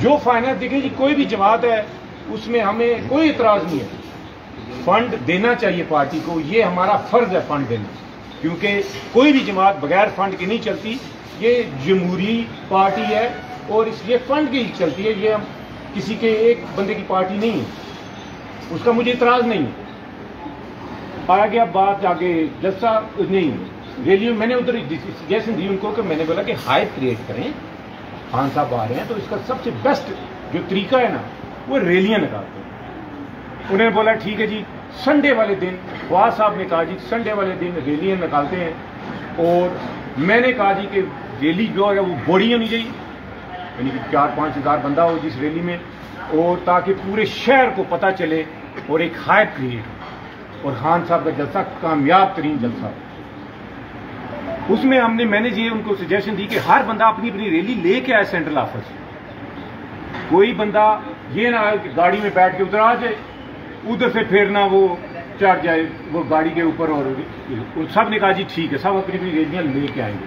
जो फाइनेंस देखिए जी, कोई भी जमात है उसमें हमें कोई इतराज नहीं है। फंड देना चाहिए पार्टी को, ये हमारा फर्ज है फंड देना, क्योंकि कोई भी जमात बगैर फंड की नहीं चलती। ये जमहूरी पार्टी है और इसलिए फंड की चलती है। ये हम किसी के एक बंदे की पार्टी नहीं है, उसका मुझे इतराज नहीं है। आ गया बात आगे जलसा नहीं रैली में, मैंने उधर सजेशन दी उनको कि मैंने बोला कि हाइप क्रिएट करें, खान साहब आ रहे हैं तो इसका सबसे बेस्ट जो तरीका है ना वो रैलियां निकालते हैं। उन्होंने बोला ठीक है जी, संडे वाले दिन फवाद साहब ने कहा जी संडे वाले दिन रैलियां निकालते हैं। और मैंने कहा जी कि रैली जो है वो बड़ी होनी चाहिए, यानी कि 4-5 हज़ार बंदा हो जिस रैली में, और ताकि पूरे शहर को पता चले और एक हाइप क्रिएट हो और खान साहब का जलसा कामयाब तरीन जलसा हो। उसमें मैंने ये उनको सजेशन दी कि हर बंदा अपनी अपनी रैली लेके आए सेंट्रल ऑफिस। कोई बंदा ये ना आए कि गाड़ी में बैठ के उधर आ जाए, उधर से फिर ना वो चढ़ जाए वो गाड़ी के ऊपर। और सब ने कहा जी ठीक है, सब अपनी अपनी रैलियां लेके आएंगे।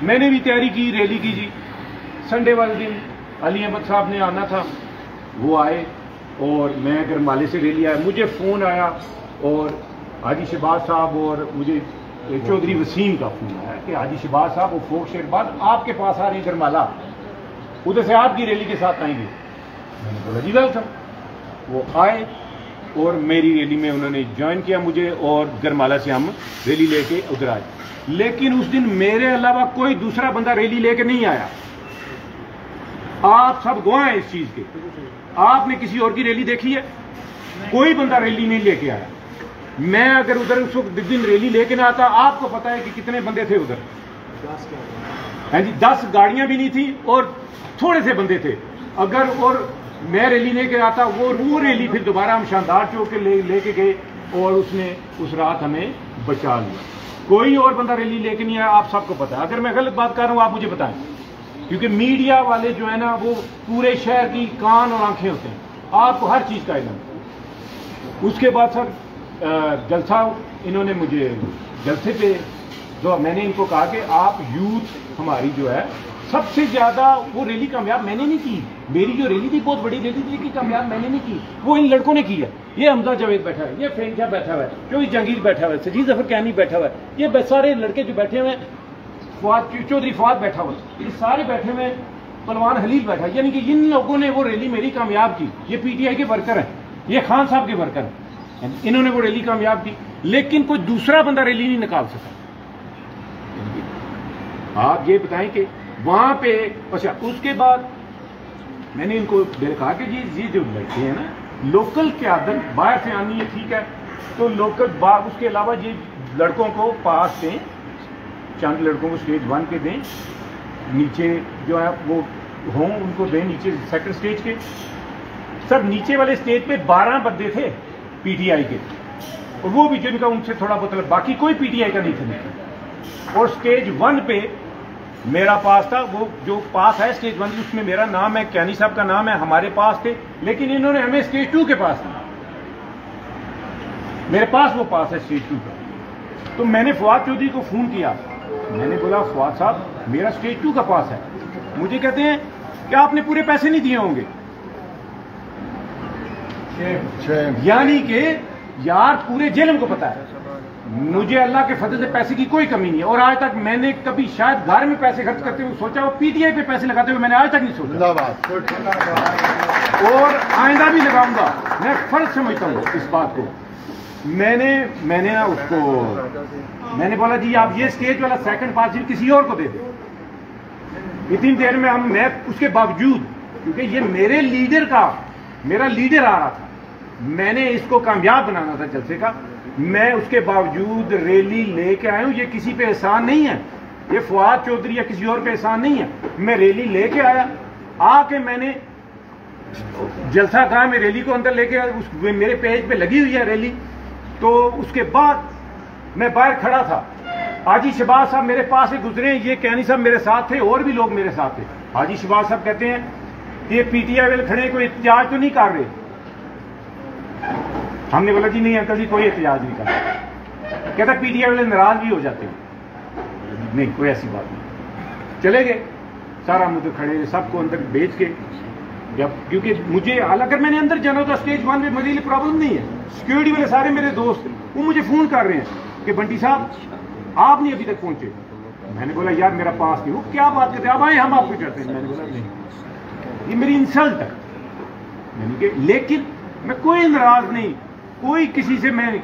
मैंने भी तैयारी की, रैली की जी। संडे वाले दिन अली अहमद साहब ने आना था, वो आए और मैं गरमाले से रैली आया। मुझे फ़ोन आया और हाजी शहबाज साहब और मुझे चौधरी वसीम का फोन आया कि हाजी शहबाज साहब वो फोक शेर बाद आपके पास आ रहे हैं गरमाला, उधर से आपकी रैली के साथ आएंगे। मैंने बोला जी वेलकम। वो आए और मेरी रैली में उन्होंने ज्वाइन किया मुझे, और गरमाला से हम रैली लेके उधर आए। लेकिन उस दिन मेरे अलावा कोई दूसरा बंदा रैली लेके नहीं आया। आप सब गवाह हैं इस चीज के। आपने किसी और की रैली देखी है? कोई बंदा रैली नहीं लेके आया। मैं अगर उधर उस दिन रैली लेके ना आता, आपको पता है कि कितने बंदे थे उधर? हाँ जी, 10 गाड़ियां भी नहीं थी और थोड़े से बंदे थे। अगर और मैं रैली लेके आता, वो रैली फिर दोबारा हम शानदार चौक के लेके गए और उसने उस रात हमें बचा लिया। कोई और बंदा रैली लेके नहीं आया, आप सबको पता है। अगर मैं गलत बात कर रहा हूं आप मुझे बताएं, क्योंकि मीडिया वाले जो है ना वो पूरे शहर की कान और आंखें होते हैं, आपको हर चीज का इल्म। उसके बाद सर जलसा, इन्होंने मुझे जलसे पे जो मैंने इनको कहा कि आप यूथ हमारी जो है सबसे ज्यादा, वो रैली कामयाब मैंने नहीं की। मेरी जो रैली थी बहुत बड़ी रैली थी कि कामयाब मैंने नहीं की, वो इन लड़कों ने की है। ये हमजा जावेद बैठा है, ये फेम शाह बैठा हुआ है, चौधरी जहांगीर बैठा हुआ है, सजीद जफर कैनी बैठा हुआ है, ये सारे लड़के जो बैठे हुए हैं, चौधरी फवाद बैठा हुआ है, ये सारे बैठे हुए हैं, पलवान हलील बैठा है। यानी कि इन लोगों ने वो रैली मेरी कामयाब की। ये पीटीआई के वर्कर हैं, ये खान साहब के वर्कर हैं, इन्होंने वो रैली कामयाब की। लेकिन कोई दूसरा बंदा रैली नहीं निकाल सका। आप ये बताएं कि वहां पे, अच्छा उसके बाद मैंने इनको कहा कि ये जो लड़के हैं ना लोकल क्यादत बाहर से आनी है, ठीक है, तो लोकल बाग उसके अलावा ये लड़कों को पास दें, चंद लड़कों को स्टेज 1 के दें, नीचे जो है वो हों उनको दें, नीचे सेकंड स्टेज के। सर नीचे वाले स्टेज पे 12 बंदे थे पीटीआई के, और वो भी जिनका उनसे थोड़ा बहुत, बाकी कोई पीटीआई का नहीं था। और स्टेज 1 पे मेरा पास था, वो जो पास है स्टेज 1 उसमें मेरा नाम है, कैनी साहब का नाम है, हमारे पास थे। लेकिन इन्होंने हमें स्टेज 2 के पास दिया, मेरे पास वो पास है स्टेज 2 का। तो मैंने फवाद चौधरी को फोन किया, मैंने बोला फवाद साहब मेरा स्टेज 2 का पास है। मुझे कहते हैं कि आपने पूरे पैसे नहीं दिए होंगे। यानी कि यार पूरे जेल को पता है मुझे अल्लाह के फजल से पैसे की कोई कमी नहीं है। और आज तक मैंने कभी शायद घर में पैसे खर्च करते हुए सोचा हो, पीटीआई पे पैसे लगाते हुए मैंने आज तक नहीं सोचा, और आइंदा भी लगाऊंगा। मैं फर्ज समझता हूँ इस बात को। मैंने ना उसको मैंने बोला जी आप ये स्टेज वाला सेकंड पास किसी और को दे दे। इतनी देर में मैं उसके बावजूद, क्योंकि ये मेरे लीडर का, मेरा लीडर आ रहा था, मैंने इसको कामयाब बनाना था जलसे का, मैं उसके बावजूद रैली लेके आया हूं। ये किसी पे एहसान नहीं है, ये फवाद चौधरी या किसी और पे एहसान नहीं है। मैं रैली लेके आया, आके मैंने जलसा कहा, मैं रैली को अंदर लेके आया, मेरे पेज पे लगी हुई है रैली। तो उसके बाद मैं बाहर खड़ा था, हाजी शहबाज साहब मेरे पास से गुजरे, ये कैनी साहब मेरे साथ थे, और भी लोग मेरे साथ थे। हाजी शहबाज साहब कहते हैं ये पीटीआई वाले खड़े, कोई एहतजाज तो नहीं कर रहे? हमने बोला जी नहीं अंकल जी कोई एहतजाज नहीं कर रहा। कहता पीटीआई वाले नाराज भी हो जाते हैं। नहीं कोई ऐसी बात नहीं। चले गए, सारा मुझे खड़े सबको अंदर बेच के जब क्योंकि मुझे अगर मैंने अंदर जाना होता स्टेज 1 में मेरे लिए प्रॉब्लम नहीं है। सिक्योरिटी वाले सारे मेरे दोस्त वो मुझे फोन कर रहे हैं कि बंटी साहब आप नहीं अभी तक पहुंचे। मैंने बोला यार मेरा पास नहीं। वो क्या बात करते आप आए हम आपको करते हैं। मैंने बोला नहीं ये मेरी इंसल्ट है। मैंने कि लेकिन मैं कोई नाराज नहीं कोई किसी से, मैं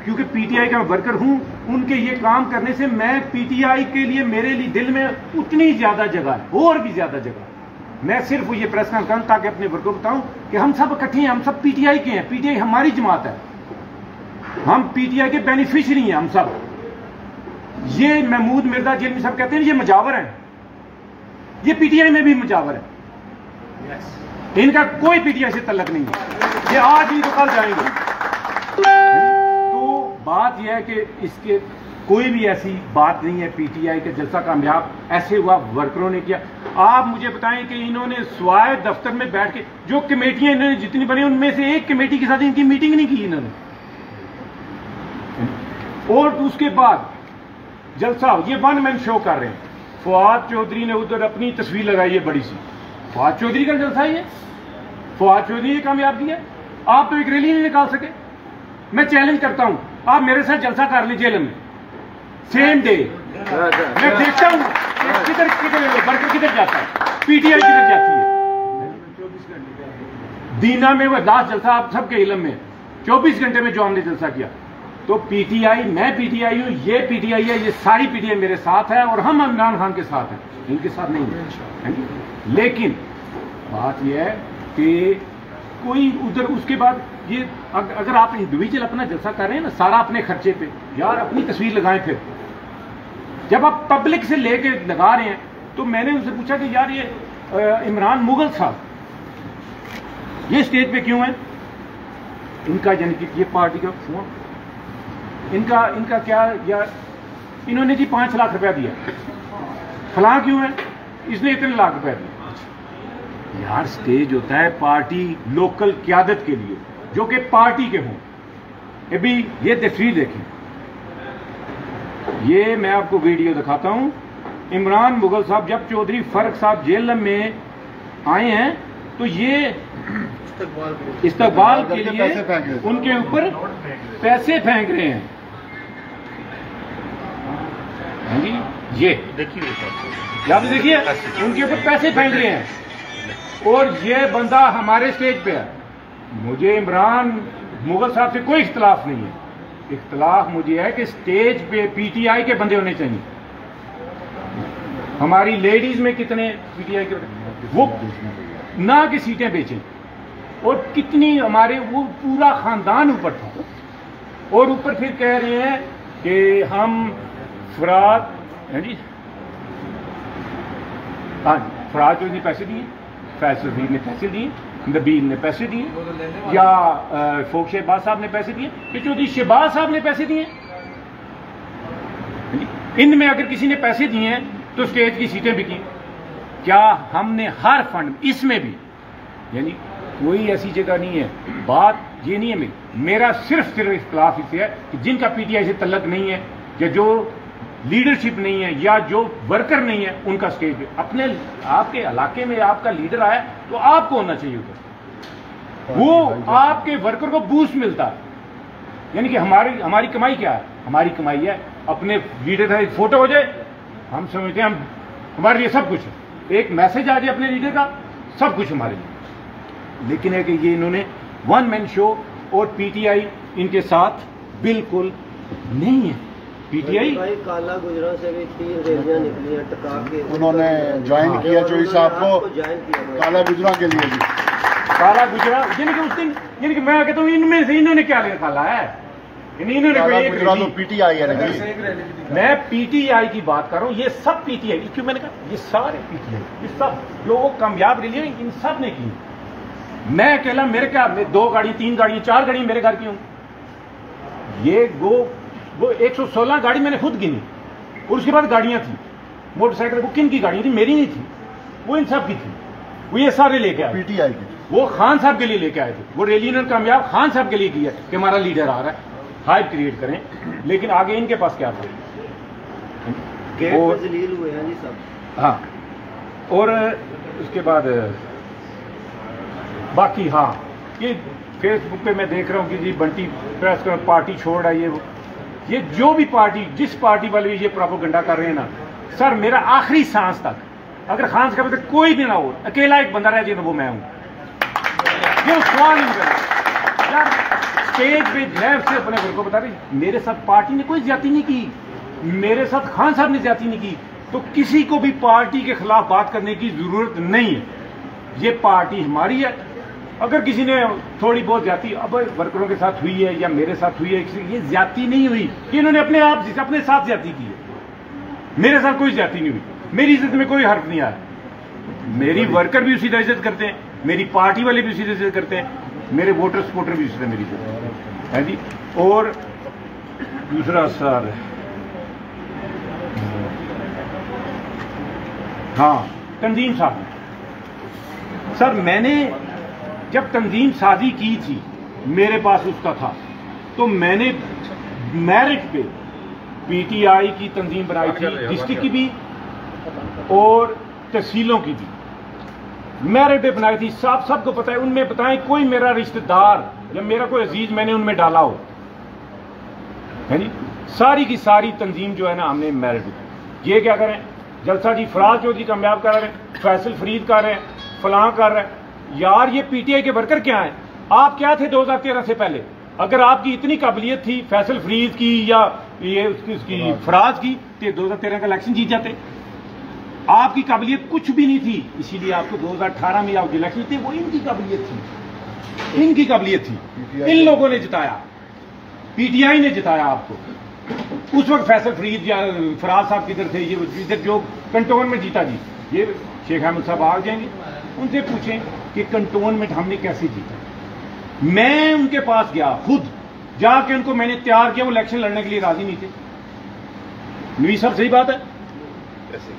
क्योंकि पीटीआई का वर्कर हूं, उनके ये काम करने से मैं पीटीआई के लिए मेरे लिए दिल में उतनी ज्यादा जगह है और भी ज्यादा जगह। मैं सिर्फ ये प्रेस कॉन्फ्रेंस ताकि अपने वर्कर को बताऊं कि हम सब इकट्ठे हैं, हम सब पीटीआई के हैं, पीटीआई हमारी जमात है, हम पीटीआई के बेनिफिशियरी हैं हम सब। ये महमूद मिर्जा जिनमें सब कहते हैं ये मुजावर हैं, ये पीटीआई में भी मुजावर है। इनका कोई पीटीआई से तल्लक नहीं है, ये आज ही तो कल जाएंगे। तो बात यह है कि इसके कोई भी ऐसी बात नहीं है। पीटीआई का जलसा कामयाब ऐसे हुआ वर्करों ने किया। आप मुझे बताएं कि इन्होंने स्वाय दफ्तर में बैठ के जो कमेटियां इन्होंने जितनी बनी उनमें से एक कमेटी के साथ इनकी मीटिंग नहीं की इन्होंने। और उसके बाद जलसा ये वन मैन शो कर रहे हैं। फवाद चौधरी ने उधर अपनी तस्वीर लगाई है बड़ी सी। फवाद चौधरी का जलसा ही है, फवाद चौधरी ने कामयाब किया। आप तो एक रैली नहीं निकाल सके। मैं चैलेंज करता हूं आप मेरे साथ जलसा कर लीजिए जेल में सेम डे। मैं देखता हूं किधर वर्कर किधर जाता है, पीटीआई किधर जाती है। दीना में वो लास्ट जलसा आप सबके इल्म में 24 घंटे में जो हमने जलसा किया। तो पीटीआई, मैं पीटीआई हूं, ये पीटीआई है, ये सारी पीटीआई मेरे साथ है और हम इमरान खान के साथ हैं, इनके साथ नहीं है। लेकिन बात यह है कि कोई उधर उसके बाद ये अगर आप इंडिविजुअल अपना जलसा कर रहे हैं ना सारा अपने खर्चे पे, यार अपनी तस्वीर लगाएं। फिर जब आप पब्लिक से लेके लगा रहे हैं तो मैंने उनसे पूछा कि यार ये इमरान मुगल साहब ये स्टेज पे क्यों है? इनका यानी कि ये पार्टी का इनका क्या यार इन्होंने जी 5 लाख रुपया दिया, फलां क्यों है इसने इतने लाख रुपया दिया। यार स्टेज होता है पार्टी लोकल क्यादत के लिए जो कि पार्टी के हों। अभी ये तस्वीर देखें, ये मैं आपको वीडियो दिखाता हूं। इमरान मुगल साहब जब चौधरी फर्क साहब जेल में आए हैं तो ये इस्तकबाल के लिए उनके ऊपर पैसे फेंक रहे हैं। ये देखिए, आप देखिए उनके ऊपर पैसे फेंक रहे हैं और ये बंदा हमारे स्टेज पे है। मुझे इमरान मुगल साहब से कोई इख्तलाफ नहीं है। इख्तलाफ मुझे है कि स्टेज पे पीटीआई के बंदे होने चाहिए। हमारी लेडीज में कितने पीटीआई के वो ना कि सीटें बेचें और कितनी हमारे वो पूरा खानदान ऊपर था और ऊपर फिर कह रहे हैं कि हम फराद जी हाँ फराद जो इतने पैसे दिए, फैसल ने पैसे दिए, नबील ने पैसे दिए या फोक शहबाज साहब ने पैसे दिए कि चौधरी शहबाज साहब ने पैसे दिए। इनमें अगर किसी ने पैसे दिए हैं तो स्टेज की सीटें बिकी। क्या हमने हर फंड इसमें भी, यानी कोई ऐसी जगह नहीं है। बात ये नहीं है मेरा सिर्फ इख्तलाफ इससे है कि जिनका पीटीआई से तल्लक नहीं है या जो लीडरशिप नहीं है या जो वर्कर नहीं है उनका स्टेज पे अपने आपके इलाके में आपका लीडर आया तो आपको होना चाहिए उधर। वो आपके वर्कर को बूस्ट मिलता है। यानी कि हमारी कमाई क्या है? हमारी कमाई है अपने लीडर का एक फोटो हो जाए, हम समझते हैं हम हमारे लिए सब कुछ है। एक मैसेज आ जाए अपने लीडर का, सब कुछ हमारे लिए। लेकिन है कि ये इन्होंने वन मैन शो और पीटीआई इनके साथ बिल्कुल नहीं है। पीटीआई काला गुजरा से भी 3 रैलियां निकली हैं टका के, उन्होंने ज्वाइन किया चौधरी साहब को काला गुजरा के लिए भी। काला गुजरा यानी कि उस दिन, यानी कि मैं कहता हूँ इनमें से इन्होंने क्या निकाला है? इन्होंने पीटीआई है। मैं पीटीआई की बात कर रहा हूँ, ये सब पीटीआई। क्यों मैंने कहा ये सारे पीटीआई, ये सब जो कामयाब रैलियां इन सब ने की। मैं अकेला, मेरे क्या 2 गाड़ी 3 गाड़ियां 4 गाड़ियां मेरे घर की हूं। ये वो 116 गाड़ी मैंने खुद गिनी और उसके बाद गाड़ियां थी मोटरसाइकिल। वो किन की गाड़ियां थी? मेरी नहीं थी, वो इन सब की थी। वो ये सारे लेके आए पीटीआई की, वो खान साहब के लिए लेके आए थे। वो रैली इन्होंने कामयाब खान साहब के लिए किया कि हमारा लीडर आ रहा है, हाइप क्रिएट करें। लेकिन आगे इनके पास क्या था? जलील हुए हैं जी सब। हाँ, और उसके बाद बाकी हाँ, ये फेसबुक पे मैं देख रहा हूँ कि जी बंटी प्रेस कर पार्टी छोड़ आई है, वो ये जो भी पार्टी, जिस पार्टी वाले ये प्रोपेगेंडा कर रहे हैं ना सर, मेरा आखिरी सांस तक अगर खान साहब तक कोई भी ना हो, अकेला एक बंदा रह जाए तो वो मैं हूँ। ये सवाल नहीं कर यार, स्टेज पे लैब से अपने घर को बता रही, मेरे साथ पार्टी ने कोई ज्यादती नहीं की, मेरे साथ खान साहब ने ज्यादती नहीं की, तो किसी को भी पार्टी के खिलाफ बात करने की जरूरत नहीं है। ये पार्टी हमारी है। अगर किसी ने थोड़ी बहुत ज्यादती अब वर्करों के साथ हुई है या मेरे साथ हुई है, ये ज्यादती नहीं हुई कि इन्होंने अपने साथ ज्यादती की है। मेरे साथ कोई ज्यादती नहीं हुई, मेरी इज्जत में कोई हर्फ नहीं आया। मेरी वर्कर भी उसी तरह इज्जत करते हैं, मेरी पार्टी वाले भी उसी तरह इज्जत करते हैं, मेरे वोटर सपोर्टर भी उसी तरह मेरी इज्जत है जी। और दूसरा सर, हाँ, तंजीम साजी सर, मैंने जब तंजीम साजी की थी, मेरे पास उसका था, तो मैंने मेरिट पे पीटीआई की तंजीम बनाई थी, डिस्ट्रिक्ट की भी और तहसीलों की भी मेरिट पे बनाई थी। सबको पता है, उनमें बताएं कोई मेरा रिश्तेदार या मेरा कोई अजीज मैंने उनमें डाला हो, है जी। सारी की सारी तंजीम जो है ना, हमने मेरिट पे। ये क्या करें, जलसा जी फराज चौधरी कामयाब कर रहे हैं, फैसल फरीद कर रहे हैं, फलां कर रहे हैं। यार ये पीटीआई के वर्कर क्या हैं? आप क्या थे 2013 से पहले? अगर आपकी इतनी काबिलियत थी फैसल फरीद की या ये उसकी फराज की, तो 2013 का इलेक्शन जीत जाते। आपकी काबिलियत कुछ भी नहीं थी, इसीलिए आपको 2018 में आप इलेक्शन थे, वो इनकी काबिलियत थी, इनकी काबिलियत थी, इन लोगों ने जिताया, पीटीआई ने जिताया आपको। उस वक्त फैसल फरीद या फराज साहब किधर थे? ये इधर जो कंटोनमेंट जीता जी, ये शेख अहमद साहब आ जाएंगे, उनसे पूछें कि कंटोनमेंट हमने कैसे जीता। मैं उनके पास गया, खुद जाके उनको मैंने तैयार किया, वो इलेक्शन लड़ने के लिए राजी नहीं थे। नवी साहब सही बात है,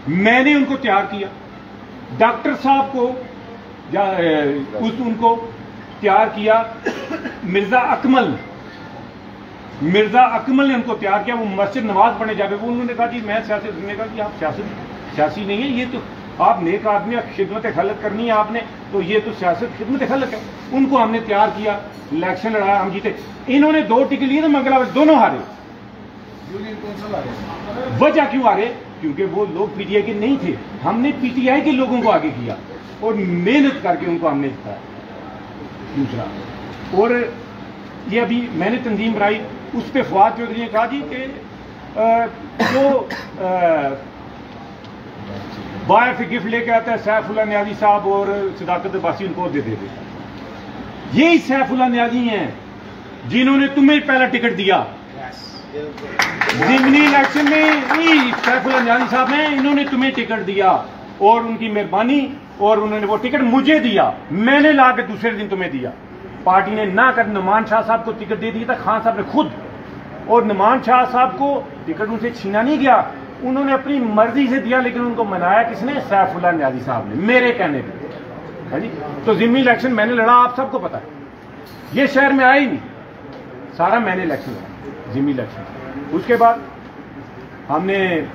मैंने उनको तैयार किया। डॉक्टर साहब को उनको तैयार किया, मिर्जा अकमल ने उनको तैयार किया। वो मस्जिद नमाज पढ़ने जाके वो उन्होंने कहा जी मैं सियासत, उन्होंने कहा कि आप सियासी नहीं है, ये तो आप नेक आदमी, खिदमत खलक करनी है आपने, तो ये तो सियासत खिदमत खलक है। उनको हमने तैयार किया, इलेक्शन लड़ाया, हम जीते। इन्होंने 2 टिकट लिए तो मंगलावत दोनों हारे। वजह क्यों हारे? क्योंकि वो लोग पीटीआई के नहीं थे, हमने पीटीआई के लोगों को आगे किया और मेहनत करके उनको हमने जिताया। दूसरा, और ये अभी मैंने तंजीम बनाई, उस पर फवाद चौधरी ने कहा जी कि जो बाहर से गिफ्ट लेके आता है सैफुल्लाह नियाज़ी साहब और सदाकत अब्बासी, उनको दे देते। यही सैफुल्लाह नियाज़ी हैं जिन्होंने तुम्हें पहला टिकट दिया ज़िमनी इलेक्शन में। सैफुल्लाह नियाज़ी साहब हैं, इन्होंने तुम्हें टिकट दिया और उनकी मेहरबानी, और उन्होंने वो टिकट मुझे दिया, मैंने ला के दूसरे दिन तुम्हें दिया। पार्टी ने ना कर नुमान शाह साहब को टिकट दे दिया था, खान साहब ने खुद, और नुमान शाह साहब को टिकट उनसे छीना नहीं गया, उन्होंने अपनी मर्जी से दिया, लेकिन उनको मनाया किसने? सैफुल्लाह नियाज़ी साहब ने, मेरे कहने पे, है जी। तो ज़िमनी इलेक्शन मैंने लड़ा, आप सबको पता है, ये शहर में आया ही नहीं, सारा मैंने इलेक्शन लड़ा, ज़िमनी इलेक्शन। उसके बाद हमने,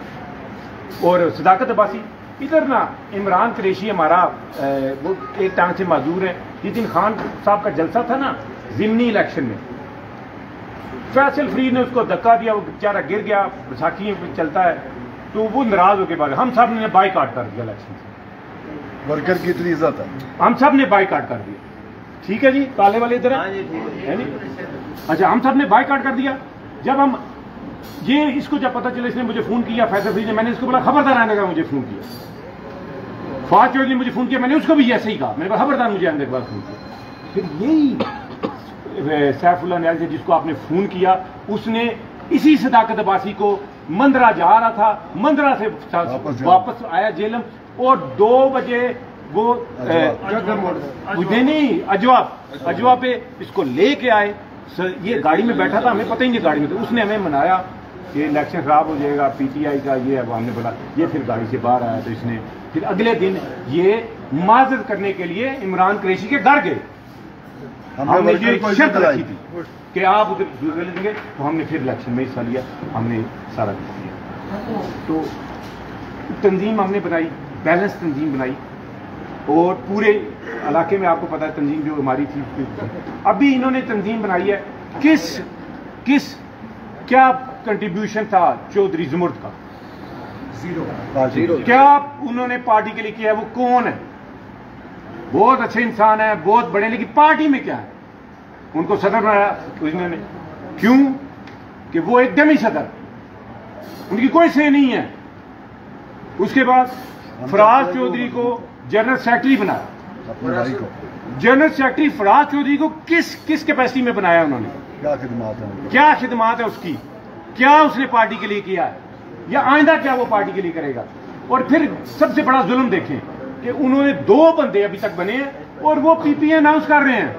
और सदाकत अब्बासी, इधर ना इमरान कुरैशी हमारा वो एक टांग से माजूर है। जिस दिन खान साहब का जलसा था ना ज़िमनी इलेक्शन में, फैसल फरीद ने उसको धक्का दिया, वो बेचारा गिर गया, बैसाखी चलता है, तो वो नाराज होकर बाद हम सब ने बाइकआउट कर दिया इलेक्शन से। वर्कर की इतनी इज्जत है, हम सब ने बाइकआउट कर दिया। ठीक है जी, ताले वाले इधर है नहीं? अच्छा, हम सब ने बाइकआउट कर दिया। जब हम ये इसको जब पता चला, इसने मुझे फोन किया, फैसल फरीद ने, मैंने इसको बोला खबरदार आने का, मुझे फोन किया। फवाद चौधरी ने मुझे फोन किया, मैंने उसको भी ऐसे ही कहा, मैंने कहा खबरदार मुझे आने के बाद फोन किया। फिर यही सैफुल्लाह नियाज़ी जिसको आपने फोन किया, उसने इसी सदाकत अब्बासी को, मंदरा जा रहा था, मंदरा से वापस आया जेलम, और 2 बजे वो नहीं अजवा पे इसको लेके आए। ये गाड़ी में बैठा था, हमें पता ही नहीं गाड़ी में, तो उसने हमें मनाया कि इलेक्शन खराब हो जाएगा पीटीआई का, ये अब हमने बोला, ये फिर गाड़ी से बाहर आया, तो इसने फिर अगले दिन ये माजर करने के लिए इमरान कुरैशी के घर गए। हमने ये शर्त रखी थी कि आप उधर देंगे, तो हमने फिर इलेक्शन में हिस्सा लिया, हमने सारा किया। तो तंजीम हमने बनाई, बैलेंस तंजीम बनाई, और पूरे इलाके में आपको पता है तंजीम जो हमारी थी, अभी इन्होंने तंजीम बनाई है। किस क्या कंट्रीब्यूशन था चौधरी जुमर्द का? जीरो। क्या उन्होंने पार्टी के लिए किया है? वो कौन है? बहुत अच्छे इंसान है, बहुत बड़े, लेकिन पार्टी में क्या है? उनको सदर बनाया उन्होंने, क्यों? कि वो एक डमी सदर, उनकी कोई सही नहीं है। उसके बाद फराज चौधरी को जनरल सेक्रेटरी बनाया। जनरल सेक्रेटरी फराज चौधरी को किस कैपेसिटी में बनाया उन्होंने? क्या खिदमात है उसकी? क्या उसने पार्टी के लिए किया है, या आइंदा क्या वो पार्टी के लिए करेगा? और फिर सबसे बड़ा जुल्म देखें कि उन्होंने 2 बंदे अभी तक बने हैं और वो पीपीए अनाउंस कर रहे हैं,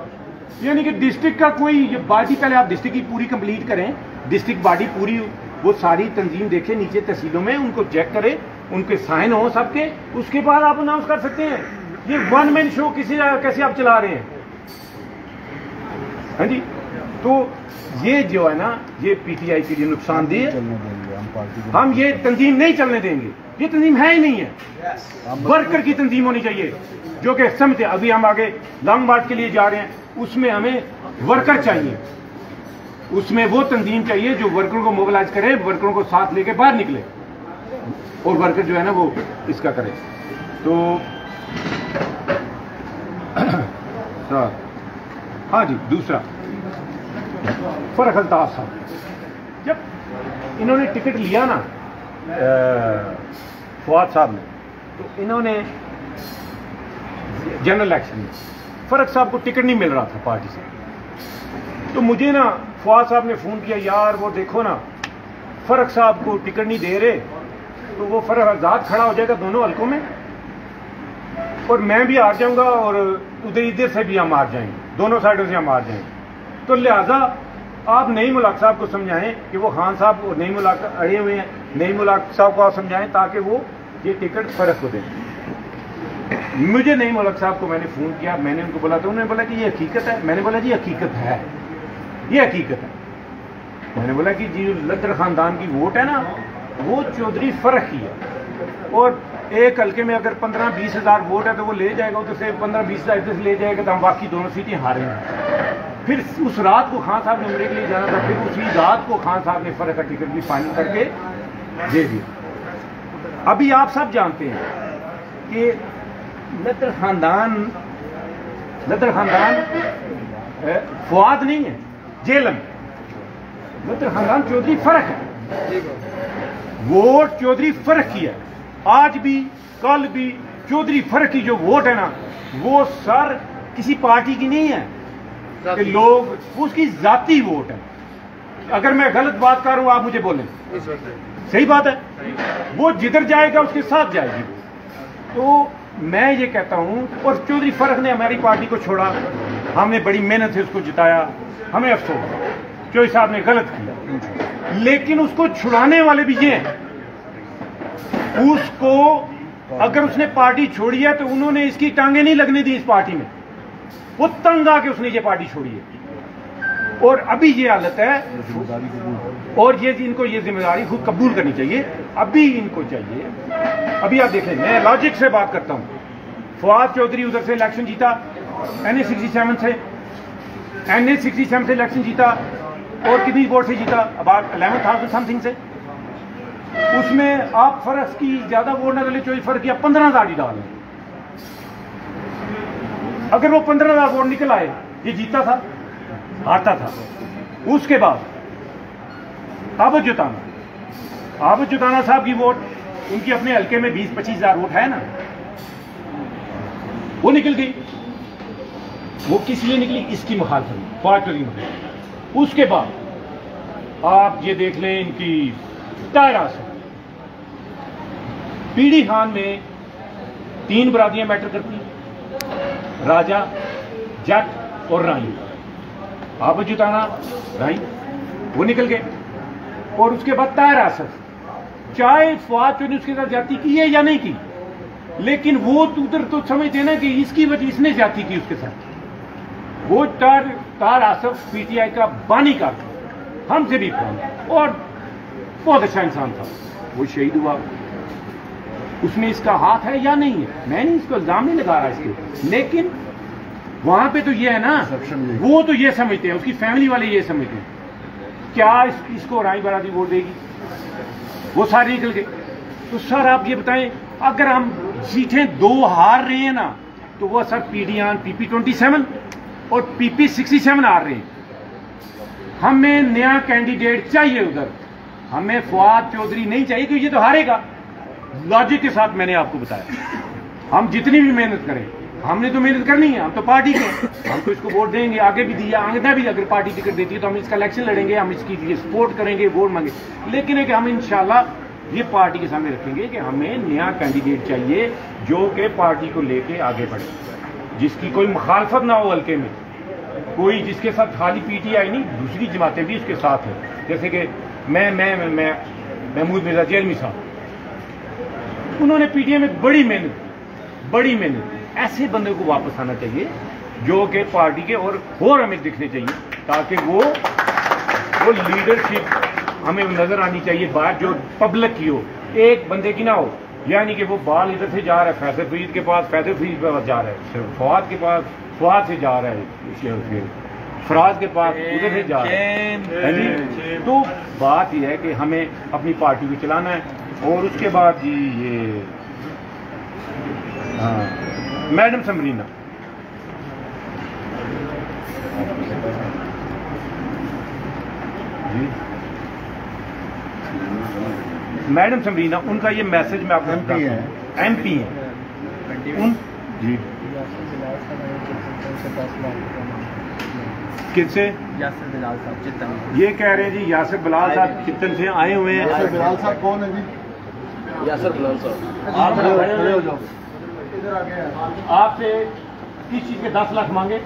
यानी कि डिस्ट्रिक्ट का कोई बॉडी, पहले आप डिस्ट्रिक्ट की पूरी कंप्लीट करें, डिस्ट्रिक्ट बॉडी पूरी, वो सारी तंजीम देखें नीचे तहसीलों में, उनको चेक करें, उनके साइन हो सबके, उसके बाद आप अनाउंस कर सकते हैं। ये 1 मैन शो कैसे आप चला रहे हैं? हाँ जी, तो ये जो है ना, ये पीटीआई के लिए नुकसानदेह है। हम ये तंजीम नहीं चलने देंगे, ये तंजीम है ही नहीं है। वर्कर की तंजीम होनी चाहिए जो कि समझे। अभी हम आगे लॉन्ग मार्च के लिए जा रहे हैं, उसमें हमें वर्कर चाहिए, उसमें वो तंजीम चाहिए जो वर्करों को मोबिलाइज करे, वर्करों को साथ लेके बाहर निकले और वर्कर जो है ना वो इसका करे। तो हाँ जी, दूसरा फरख अल्ताफ साहब, जब इन्होंने टिकट लिया ना फवाद साहब ने, तो इन्होंने जनरल इलेक्शन में फरख साहब को टिकट नहीं मिल रहा था पार्टी से, तो मुझे ना फवाद साहब ने फ़ोन किया, यार वो देखो ना फरख साहब को टिकट नहीं दे रहे, तो वो फरख आज़ाद खड़ा हो जाएगा दोनों हलकों में और मैं भी हार जाऊंगा और उधर इधर से भी हम हार जाएंगे, दोनों साइडों से हम हार जाएंगे। तो लिहाजा आप नई मुलाक साहब को समझाएं कि वो खान साहब और नई मुलाक अड़े हुए हैं, नई मुलाक साहब को आप समझाएं ताकि वो ये टिकट फर्क को दें। मुझे नई मुलाक साहब को मैंने फ़ोन किया, मैंने उनको बोला, तो उन्होंने बोला कि ये हकीकत है। मैंने बोला जी हकीकत है, ये हकीकत है। मैंने बोला कि जी लद्दर ख़ानदान की वोट है ना, वो चौधरी फर्क ही है, और एक हल्के में अगर 15-20 हज़ार वोट है तो वो ले जाएगा, उधर से 15-20 हज़ार इधर से ले जाएगा, तो हम बाकी दोनों सीटें हारेंगे। फिर उस रात को खान साहब ने उम्रे के लिए जाना था, फिर उसी रात को खान साहब ने फर्क का टिकट भी फाइनल करके दे दिया। अभी आप सब जानते हैं कि लद्दर ख़ानदान फवाद नहीं है, जेल में लद्दर ख़ानदान चौधरी फर्क है, वोट चौधरी फर्क की है। आज भी कल भी चौधरी फर्क की जो वोट है ना, वो सर किसी पार्टी की नहीं है कि लोग उसकी जाती वोट है। अगर मैं गलत बात कर रहा हूं आप मुझे बोलें, सही बात है, वो जिधर जाएगा उसके साथ जाएगी। तो मैं ये कहता हूं, और चौधरी फर्क ने हमारी पार्टी को छोड़ा, हमने बड़ी मेहनत से उसको जिताया, हमें अफसोस चौधरी साहब ने गलत किया, लेकिन उसको छुड़ाने वाले भी ये हैं। उसको अगर उसने पार्टी छोड़ी है तो उन्होंने इसकी टांगे नहीं लगने दी इस पार्टी में, वो तंग आके उसने ये पार्टी छोड़ी है, और अभी ये हालत है, और ये इनको ये जिम्मेदारी खुद कबूल करनी चाहिए। अभी इनको चाहिए, अभी आप देखें, मैं लॉजिक से बात करता हूं। फवाद चौधरी उधर से इलेक्शन जीता, NA 67 से इलेक्शन जीता, और कितनी वोट से जीता? अबाउट 11,000 समथिंग से। उसमें आप फर्क की ज्यादा वोट ना डाले, चौधरी फर्क किया 15,000 ही डाल। अगर वो 15,000 वोट निकल आए, ये जीता था, हारता था। उसके बाद आबद जुताना साहब की वोट, उनकी अपने हल्के में 20-25 हज़ार वोट है ना, वो निकल गई। वो किस लिए निकली? इसकी मुखालफत, पार्टी में। उसके बाद आप ये देख लें, इनकी दायरा से पीडी खान में 3 बरादरियां मैटर करती, राजा, जट और राई। आबद जुताना, राई, वो निकल गए। और उसके बाद ताहिर आसफ, चाहे फवाद चौधरी ने उसके साथ ज्यादती की है या नहीं की, लेकिन वो उधर तो समझते ना कि इसकी वजह इसने ज्यादती की उसके साथ। वो ताहिर आसफ पीटीआई का बानी का था, हमसे भी कम, और बहुत अच्छा इंसान था, वो शहीद हुआ। उसमें इसका हाथ है या नहीं है। मैं नहीं इसको इल्जाम नहीं लगा रहा इसके, लेकिन वहां पे तो ये है ना, वो तो ये समझते हैं, उसकी फैमिली वाले ये समझते हैं क्या इसको राई बरादरी वोट देगी, वो सारे निकल गए। तो सर आप ये बताएं, अगर हम सीटें 2 हार रहे हैं ना, तो वो सर पीडीआन PP27 और PP67 हार रहे हैं। हमें नया कैंडिडेट चाहिए उधर, हमें फवाद चौधरी नहीं चाहिए क्योंकि ये तो हारेगा। लॉजिक के साथ मैंने आपको बताया, हम जितनी भी मेहनत करें, हमने तो मेहनत करनी है, हम तो पार्टी के, हम तो इसको वोट देंगे, आगे भी दिया, आगे भी अगर पार्टी टिकट देती है तो हम इसका इलेक्शन लड़ेंगे, हम इसकी लिए सपोर्ट करेंगे, वोट मांगे। लेकिन है कि हम इंशाल्लाह ये पार्टी के सामने रखेंगे कि हमें नया कैंडिडेट चाहिए जो कि पार्टी को लेके आगे बढ़े, जिसकी कोई मुखालफत ना हो हल्के में, कोई जिसके साथ खाली PTI नहीं, दूसरी जमातें भी उसके साथ हैं। जैसे कि मैं महमूद मिर्जा जेलमी साहब, उन्होंने PTI में बड़ी मेहनत, ऐसे बंदे को वापस आना चाहिए जो कि पार्टी के और हमें दिखने चाहिए, ताकि वो लीडरशिप हमें नजर आनी चाहिए बात जो पब्लिक की हो, एक बंदे की ना हो। यानी कि वो बाल इधर से जा रहा है फैसल फरीद के पास, फैसल फरीद के पास जा रहा है, फवाद के पास, फवाद से जा रहा है फराज के पास, उधर से जा रहा है। तो बात यह है कि हमें अपनी पार्टी को चलाना है। और उसके बाद जी ये मैडम समरीना, जी मैडम समरीना, उनका ये मैसेज मैं आपको MP है उन जी किससे? यासिर बिलाल साहब चित्तन। ये कह रहे हैं जी यासिर बिलाल साहब चित्तन से आए हुए हैं। यासिर बिलाल साहब कौन है जी? यासिर बिलाल साहब आपसे किस चीज के 10 लाख मांगे?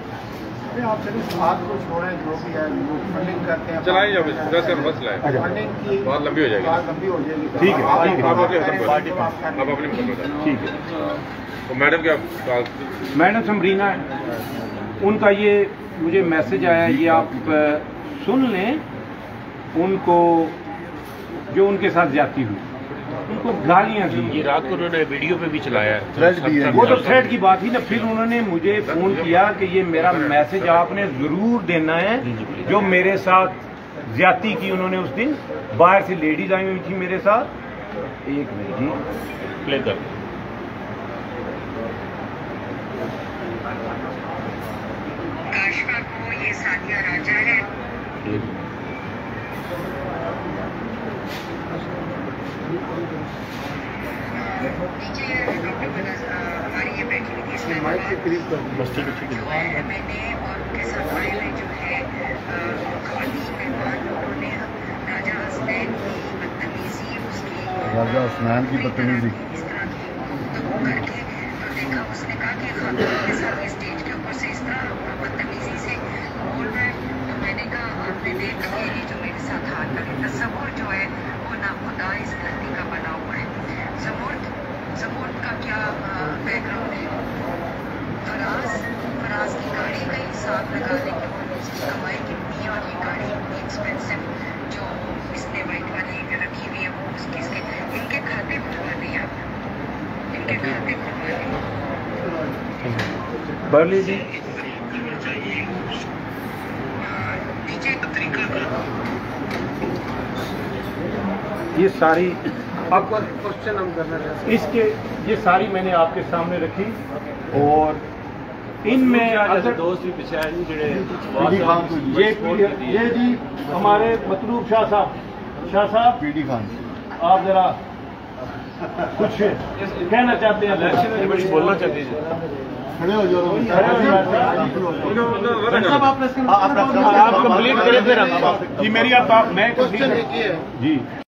आपसे बात को छोड़ें, जो भी है फंडिंग करते हैं, चलाइए जब मसला है, फंडिंग की बहुत लंबी हो जाएगी, ठीक है आप अपनी ठीक है। तो मैडम क्या मैडम समरीना है, उनका ये मुझे मैसेज आया, ये आप सुन लें। उनको जो उनके साथ ज्यादती हुई, उनको गालियां दी, ये रात को उन्होंने वीडियो पे भी चलाया है, वो तो थ्रेड की बात ही ना। फिर उन्होंने मुझे फोन किया कि ये मेरा मैसेज आपने जरूर देना है, जो मेरे साथ ज्यादती की उन्होंने उस दिन। बाहर से लेडीज आई हुई थी मेरे साथ। एक मिनट जी, प्ले कर। काशफा को ये सादिया राजा है, नीचे हमारी ये बैठी हुई थी, इसमें मैंने और उनके साथ फाइल जो है खाली मेहमान लोगों ने राजा हसनैन की बदतमीजी, उसकी राजा हसनैन की बदतमीजी इस तरह की गुफ्तगू करके तो देखा, उसने कहा कि खातून के साथ स्टेज के ऊपर से इस तरह बदतमीजी से बोल रहा है। तो मैंने कहा आपने देख लिया, ये जो मेरे साथ हाथ लगे, तस्वुर जो है वो नाखुदा इस धरती का बना हुआ है। ज़मूर्द का क्या बैकग्राउंड है, फराज की गाड़ी का हिसाब लगा लें कि वो उसकी कमाई कितनी है, और ये गाड़ी इतनी एक्सपेंसिव जो इसने वाइट वाली रखी हुई है, वो उसकी इनके खाते खुलवाने हैं, आप इनके खाते खुलवाने बर्ली जी नीचे ये सारी आपको क्वेश्चन हम करना चाहते हैं। इसके ये सारी मैंने आपके सामने रखी, और इनमें अगर दोस्त भी पीछे आए पीडी खान को ये जी हमारे मतलूब शाह साहब पीडी खान आप जरा कुछ कहना चाहते हैं? इलेक्शन बड़ी बोलना चाहती है, खड़े हो जाओ, आप कंप्लीट करें फिर हम जी मेरी आप मैं क्वेश्चन एक ही है जी